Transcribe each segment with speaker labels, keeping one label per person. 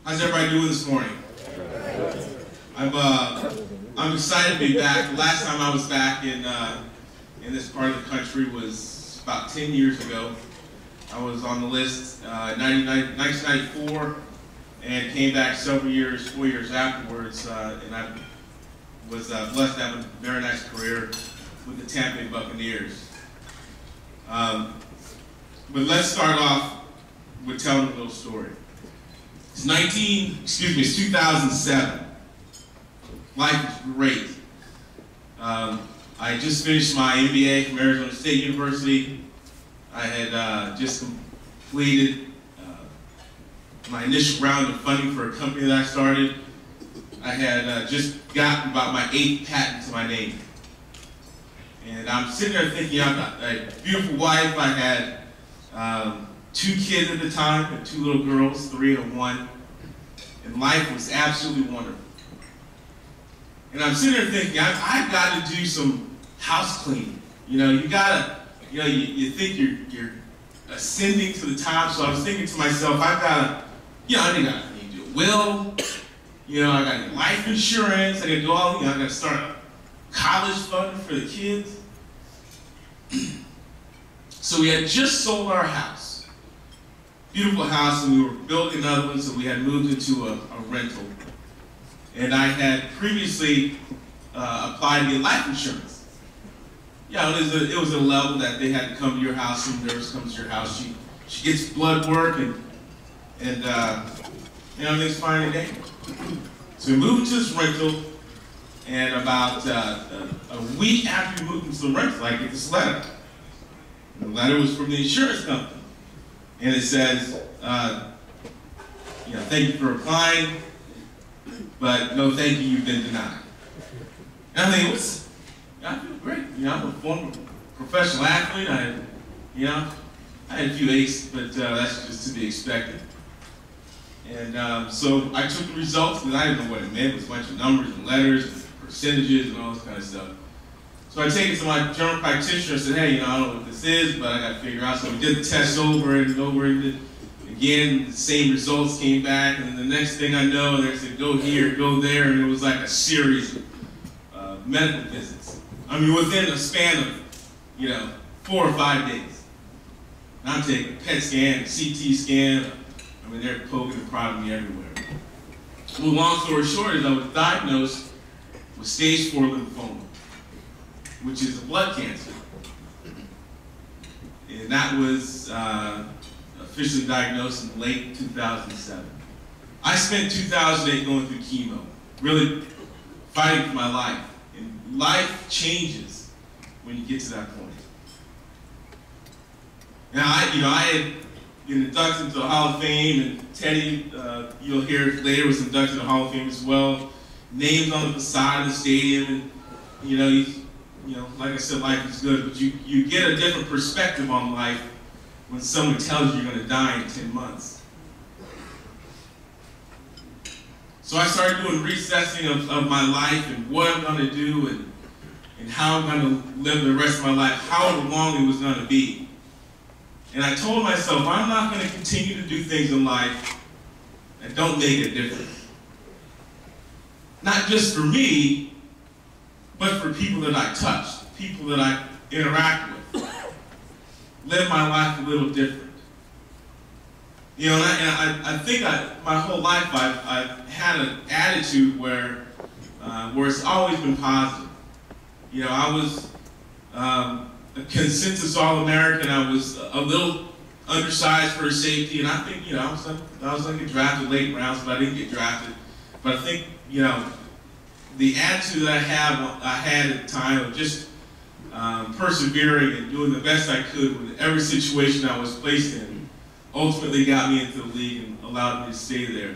Speaker 1: How's everybody doing this morning? I'm excited to be back. The last time I was back in this part of the country was about 10 years ago. I was on the list in 1994 and came back several years, 4 years afterwards, and I was blessed to have a very nice career with the Tampa Bay Buccaneers. But let's start off with telling a little story. It's 2007. Life is great. I just finished my MBA from Arizona State University. I had just completed my initial round of funding for a company that I started. I had just gotten about my 8th patent to my name. And I'm sitting there thinking, I've got a beautiful wife. I had 2 kids at the time, 2 little girls, 3 and 1. And life was absolutely wonderful. And I'm sitting there thinking, I've got to do some house cleaning. You know, you gotta, you think you're ascending to the top. So I was thinking to myself, I've got to, I need to do a will. I got to get life insurance. I got to do all, I got to start a college fund for the kids. So we had just sold our house. Beautiful house, and we were building another one, so we had moved into a rental. And I had previously applied to get life insurance. It was a level that they had to come to your house. Some nurse comes to your house. She gets blood work, and everything's fine and dandy. So we moved to this rental, and about a week after we moved into the rental, I get this letter. The letter was from the insurance company, and it says, thank you for applying, but no thank you, you've been denied. And I think, I feel great. I'm a former professional athlete. I had a few aches, but that's just to be expected. And so I took the results, and I didn't know what it meant. It was a bunch of numbers and letters and percentages and all this kind of stuff. So I take it to my general practitioner and said, hey, I don't know what this is, but I got to figure out. So we did the test over and over and again, the same results came back, and the next thing I know, they said, go here, go there, and it was like a series of medical visits. Within a span of, 4 or 5 days. And I'm taking a PET scan, a CT scan. They're poking and prodding me everywhere. Well, long story short is I was diagnosed with stage 4 lymphoma, which is a blood cancer. And that was officially diagnosed in late 2007. I spent 2008 going through chemo, really fighting for my life. And life changes when you get to that point. Now, I had been inducted into the Hall of Fame, and Teddy, you'll hear later, was inducted to the Hall of Fame as well. Names on the facade of the stadium, and like I said, life is good, but you get a different perspective on life when someone tells you you're going to die in 10 months. So I started doing reassessing of my life and what I'm going to do and how I'm going to live the rest of my life, however long it was going to be. And I told myself, I'm not going to continue to do things in life that don't make a difference. Not just for me, but for people that I touch, people that I interact with. Live my life a little different. I think my whole life I've had an attitude where it's always been positive. I was a consensus All-American. I was a little undersized for safety, and I think, I was going to get drafted late rounds, but I didn't get drafted. But I think, the attitude that I had at the time of just persevering and doing the best I could with every situation I was placed in ultimately got me into the league and allowed me to stay there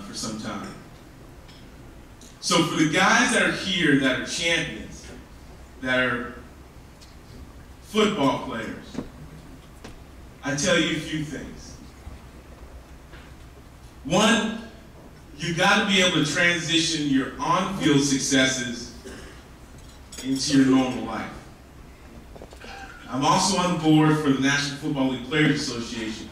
Speaker 1: for some time. So for the guys that are here that are champions, that are football players, I tell you a few things. One, you got to be able to transition your on-field successes into your normal life. I'm also on the board for the National Football League Players Association.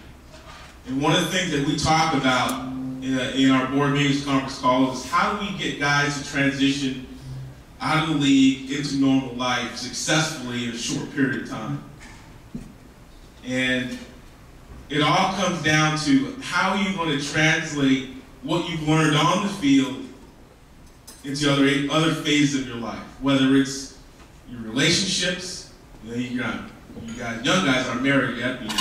Speaker 1: And one of the things that we talk about in our board meetings, conference calls, is how do we get guys to transition out of the league into normal life successfully in a short period of time? And it all comes down to how are you going to translate what you've learned on the field into other phases of your life, whether it's your relationships. You guys, young guys aren't married yet, but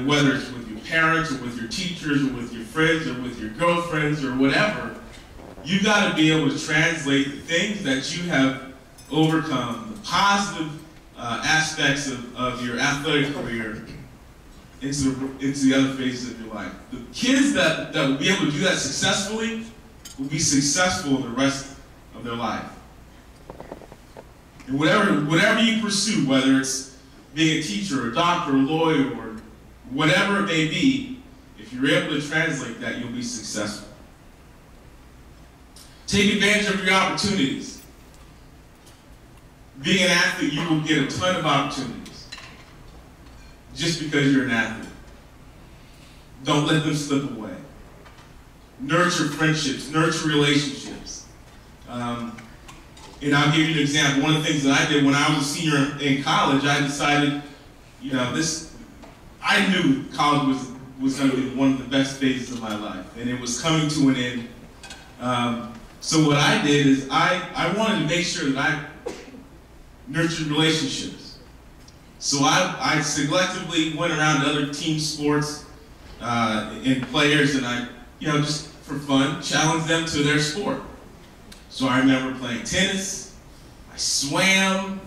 Speaker 1: whether it's with your parents or with your teachers or with your friends or with your girlfriends or whatever, you got to be able to translate the things that you have overcome, the positive aspects of your athletic career into the other phases of your life. The kids that will be able to do that successfully will be successful in the rest of their life. And whatever you pursue, whether it's being a teacher, a doctor, a lawyer, or whatever it may be, if you're able to translate that, you'll be successful. Take advantage of your opportunities. Being an athlete, you will get a ton of opportunities just because you're an athlete. Don't let them slip away. Nurture friendships, nurture relationships. And I'll give you an example. One of the things that I did when I was a senior in college, I decided, I knew college was going to be one of the best phases of my life, and it was coming to an end. So what I did is I wanted to make sure that I nurtured relationships. So I selectively went around to other team sports and players, and I, just for fun, challenged them to their sport. So I remember playing tennis, I swam,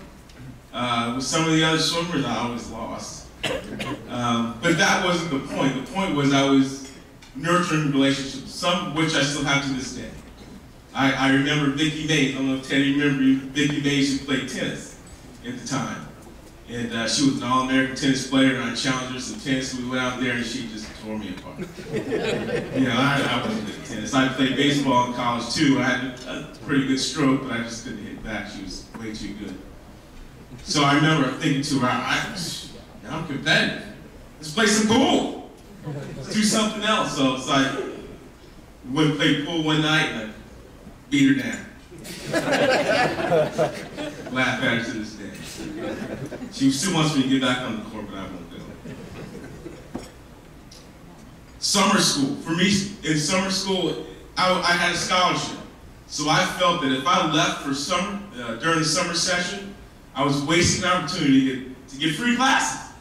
Speaker 1: with some of the other swimmers I always lost. But that wasn't the point. The point was I was nurturing relationships, some of which I still have to this day. I remember Vicki Mays. I don't know if Teddy remembers Vicki Mays, who played tennis at the time. And she was an All-American tennis player, and I challenged her some tennis. We went out there, and she just tore me apart. I wasn't good at tennis. I played baseball in college, too. I had a pretty good stroke, but I just couldn't hit back. She was way too good. So I remember thinking to her, I'm competitive. Let's play some pool. Let's do something else. So it's like, we went and played pool one night, and I beat her down. Laugh at her to this day. She still wants me to get back on the court, but I won't go. Summer school. For me, in summer school, I had a scholarship. So I felt that if I left for summer, during the summer session, I was wasting an opportunity to get free classes.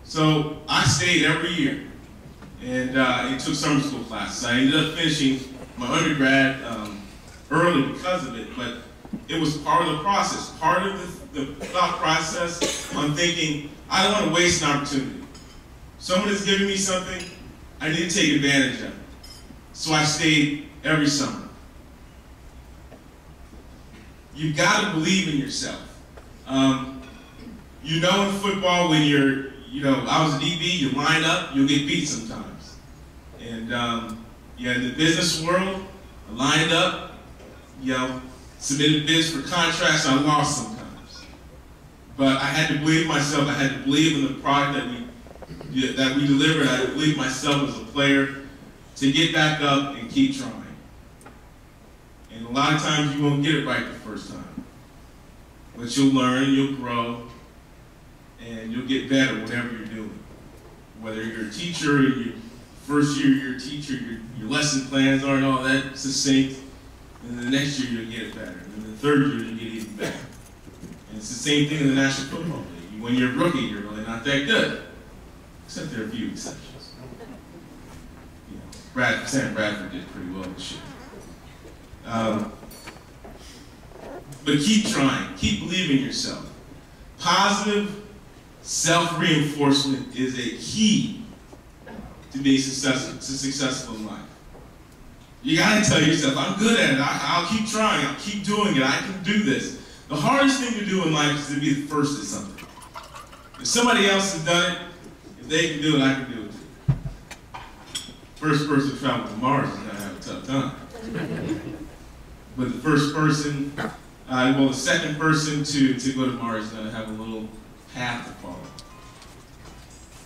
Speaker 1: So I stayed every year and took summer school classes. I ended up finishing my undergrad early because of it, but it was part of the process, part of the thought process on thinking, I don't want to waste an opportunity. Someone is giving me something, I need to take advantage of it. So I stayed every summer. You've got to believe in yourself. In football, when I was a DB, you line up, you'll get beat sometimes. And in the business world, I lined up, submitted bids for contracts, I lost sometimes. But I had to believe in myself. I had to believe in the product that we delivered. I had to believe in myself as a player to get back up and keep trying. And a lot of times you won't get it right the first time. But you'll learn, you'll grow, and you'll get better whatever you're doing. Whether you're a teacher, your first year you're a teacher, your lesson plans aren't all that succinct. And then the next year you'll get it better. And then the third year you'll get even better. And it's the same thing in the National Football League. When you're a rookie, you're really not that good. Except there are a few exceptions. Sam Bradford did pretty well this year. But keep trying. Keep believing in yourself. Positive self-reinforcement is a key to being successful in life. You gotta tell yourself, I'm good at it. I'll keep trying. I'll keep doing it. I can do this. The hardest thing to do in life is to be the first at something. If somebody else has done it, if they can do it, I can do it too. First person to travel to Mars is gonna have a tough time. But the first person, the second person to go to Mars is gonna have a little path to follow.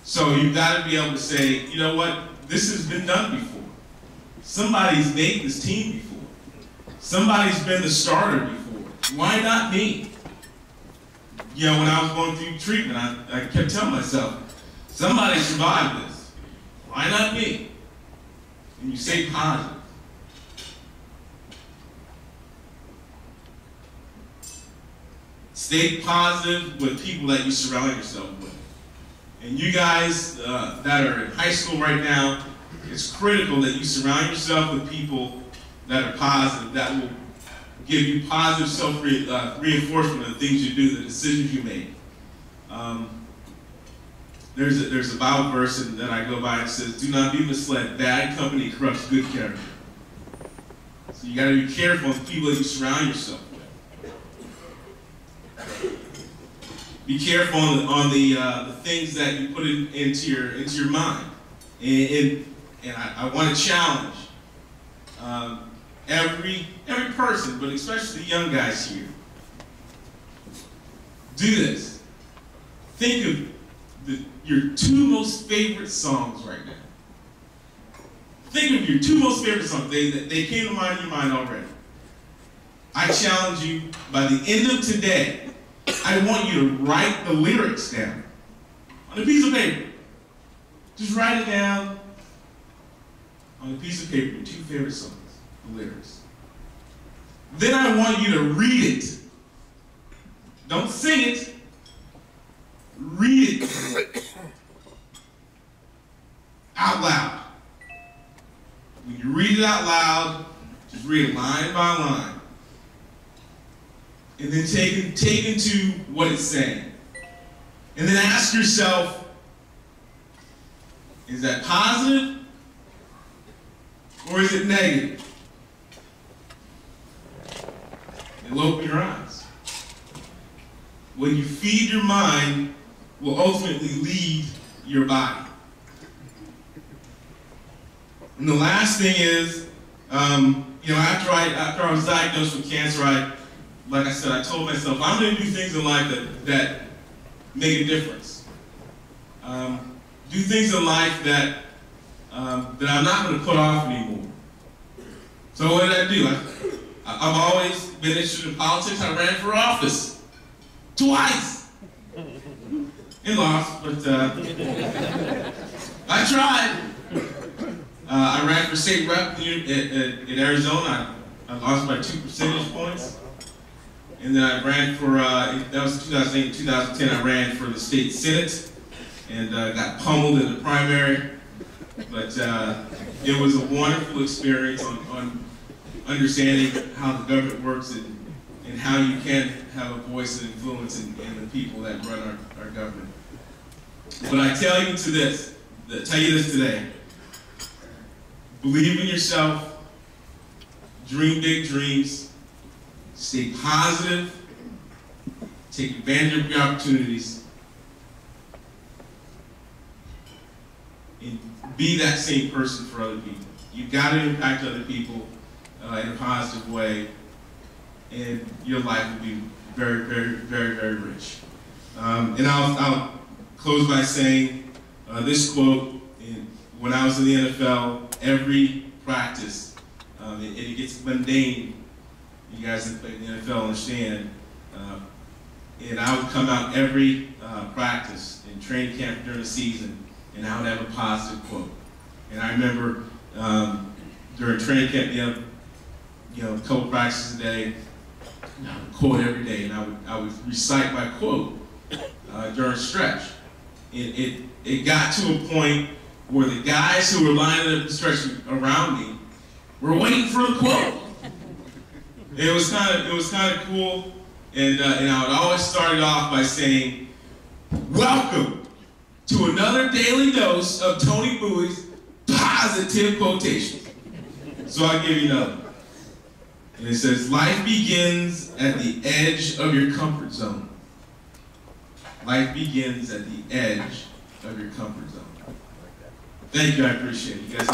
Speaker 1: So you've got to be able to say, you know what, this has been done before. somebody's made this team before. Somebody's been the starter before. Why not me? You know, when I was going through treatment, I kept telling myself, somebody survived this. Why not me? And you stay positive. Stay positive with people that you surround yourself with. And you guys that are in high school right now, it's critical that you surround yourself with people that are positive, that will give you positive self-reinforcement of the things you do, the decisions you make. There's a Bible verse that I go by that says, do not be misled. Bad company corrupts good character. So you got to be careful of the people that you surround yourself with. Be careful on the things that you put into your mind. And I want to challenge every person, but especially the young guys here. Do this. Think of your two most favorite songs right now. Think of your two most favorite songs. They came to mind in your mind already. I challenge you, by the end of today, I want you to write the lyrics down on a piece of paper. Just write it down on a piece of paper, your two favorite songs, the lyrics. Then I want you to read it. Don't sing it. Read it out loud. When you read it out loud, just read it line by line. And then take into what it's saying. And then ask yourself, is that positive or is it negative? And open your eyes. What you feed your mind will ultimately lead your body. And the last thing is, after I was diagnosed with cancer, like I said, I told myself, I'm going to do things in life that make a difference. Do things in life that I'm not going to put off anymore. So what did I do? I've always been interested in politics. I ran for office twice. And lost, but I tried. I ran for state rep in Arizona. I lost by 2 percentage points. And then I ran for, that was 2008, 2010, I ran for the state senate and got pummeled in the primary. But it was a wonderful experience on understanding how the government works and how you can have a voice and influence in the people that run our government. But I tell you this today, believe in yourself, dream big dreams, stay positive, take advantage of your opportunities, and be that same person for other people. You've got to impact other people in a positive way, and your life will be very, very, very, very rich. And I'll close by saying this quote. When I was in the NFL, every practice, and it gets mundane. You guys that play in the NFL understand. And I would come out every practice in training camp during the season, and I would have a positive quote. And I remember during training camp, a couple practices a day, and I would quote every day, and I would recite my quote during stretch. It got to a point where the guys who were lining up the stretch around me were waiting for the quote. It was kind of cool, and I would always start it off by saying, "Welcome to another daily dose of Tony Bouie's positive quotations." So I'll give you another. And it says, "Life begins at the edge of your comfort zone." Life begins at the edge of your comfort zone. Thank you, I appreciate it. You guys